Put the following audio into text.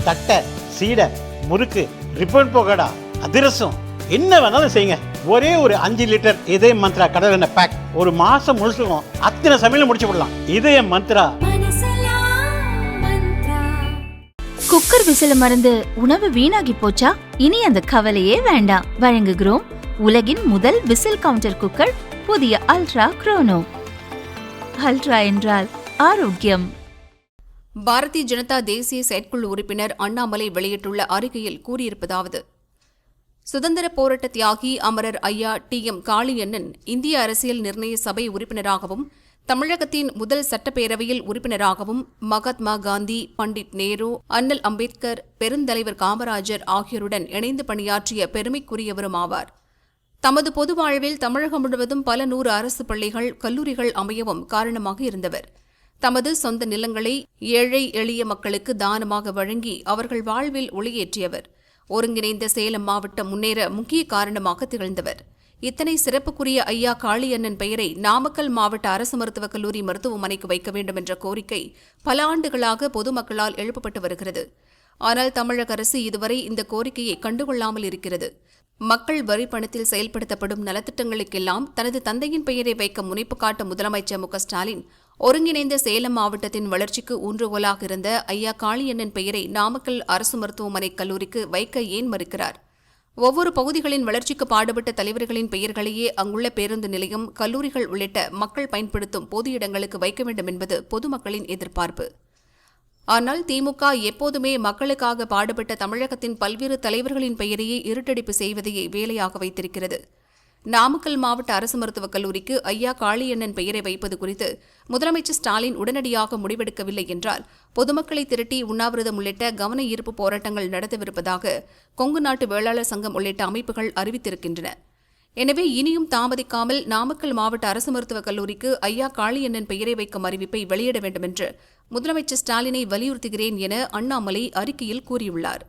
தட்டை, சீடை, முறுக்கு, ரிப்பன் பக்கோடா, அதிரசம், என்ன வேணாலும் செய்யுங்க. ஒரே ஒரு 5 லிட்டர் இதய மந்த்ரா கடல் எண்ணெய் பேக் ஒரு மாசம் முழுசுக்கும் அத்தனை சமையல முடிச்சு விடலாம். இதய மந்த்ரா. குக்கர் விசில மறந்து உணவு வீணாகி போச்சா? இனி அந்த கவலையே வேண்டாம். வழங்குகிறோம் உலகின் முதல் விசில் கவுண்டர் குக்கர், புதிய அல்ட்ரா குரோனோ. அல்ட்ரா என்றால் ஆரோக்கியம். பாரதிய ஜனதா தேசிய செயற்குழு உறுப்பினர் அண்ணாமலை வெளியிட்டுள்ள அறிக்கையில் கூறியிருப்பதாவது: சுதந்திர போராட்ட தியாகி அமரர் ஐயா TM காளியண்ணன் இந்திய அரசியல் நிர்ணய சபை உறுப்பினராகவும், தமிழகத்தின் முதல் சட்டப்பேரவையில் உறுப்பினராகவும், மகாத்மா காந்தி, பண்டிட் நேரு, அண்ணல் அம்பேத்கர், பெருந்தலைவர் காமராஜர் ஆகியோருடன் இணைந்து பணியாற்றிய பெருமைக்குரியவரும் ஆவார். தமது பொது வாழ்வில் தமிழகம் முழுவதும் பல 100 அரசு பள்ளிகள், கல்லூரிகள் அமையவும் காரணமாக இருந்தவர். தமது சொந்த நிலங்களை ஏழை எளிய மக்களுக்கு தானமாக வழங்கி அவர்கள் வாழ்வில் ஒளியேற்றியவர். ஒருங்கிணைந்த சேலம் மாவட்டம் முன்னேற முக்கிய காரணமாக திகழ்ந்தவர். இத்தனை சிறப்புக்குரிய ஐயா காளியண்ணன் பெயரை நாமக்கல் மாவட்ட அரசு மருத்துவக் கல்லூரி மருத்துவமனைக்கு வைக்க வேண்டும் என்ற கோரிக்கை பல ஆண்டுகளாக பொதுமக்களால் எழுப்பப்பட்டு வருகிறது. ஆனால் தமிழக அரசு இதுவரை இந்த கோரிக்கையை கண்டுகொள்ளாமல் இருக்கிறது. மக்கள் வரி பணத்தில் செயல்படுத்தப்படும் நலத்திட்டங்களுக்கெல்லாம் தனது தந்தையின் பெயரை வைக்க முனைப்பு காட்டும் முதலமைச்சர் மு.க.ஸ்டாலின் ஒருங்கிணைந்த சேலம் மாவட்டத்தின் வளர்ச்சிக்கு ஊன்றுகோலாக இருந்த ஐயா காளியண்ணன் பெயரை நாமக்கல் அரசு மருத்துவமனை கல்லூரிக்கு வைக்க ஏன் மறுக்கிறார்? ஒவ்வொரு பகுதிகளின் வளர்ச்சிக்கு பாடுபட்ட தலைவர்களின் பெயர்களையே அங்குள்ள பேருந்து நிலையம், கல்லூரிகள் உள்ளிட்ட மக்கள் பயன்படுத்தும் பொது இடங்களுக்கு வைக்க வேண்டும் என்பது பொதுமக்களின் எதிர்பார்ப்பு. ஆனால் திமுக எப்போதுமே மக்களுக்காக பாடுபட்ட தமிழகத்தின் பல்வேறு தலைவர்களின் பெயரையே இருட்டடிப்பு செய்வதையே வேலையாக வைத்திருக்கிறது. நாமக்கல் மாவட்ட அரசு மருத்துவக் கல்லூரிக்கு ஐயா காளியண்ணன் பெயரை வைப்பது குறித்து முதலமைச்சர் ஸ்டாலின் உடனடியாக முடிவெடுக்கவில்லை என்றால் பொதுமக்களை திரட்டி உண்ணாவிரதம் உள்ளிட்ட கவன ஈர்ப்பு போராட்டங்கள் நடத்தவிருப்பதாக கொங்கு நாட்டு வேளாளர் சங்கம் உள்ளிட்ட அமைப்புகள் அறிவித்திருக்கின்றன. எனவே இனியும் தாமதிக்காமல் நாமக்கல் மாவட்ட அரசு மருத்துவக் கல்லூரிக்கு ஐயா காளியண்ணன் பெயரை வைக்கும் அறிவிப்பை வெளியிட வேண்டும் என்று முதலமைச்சர் ஸ்டாலினை வலியுறுத்துகிறேன் என அண்ணாமலை அறிக்கையில் கூறியுள்ளார்.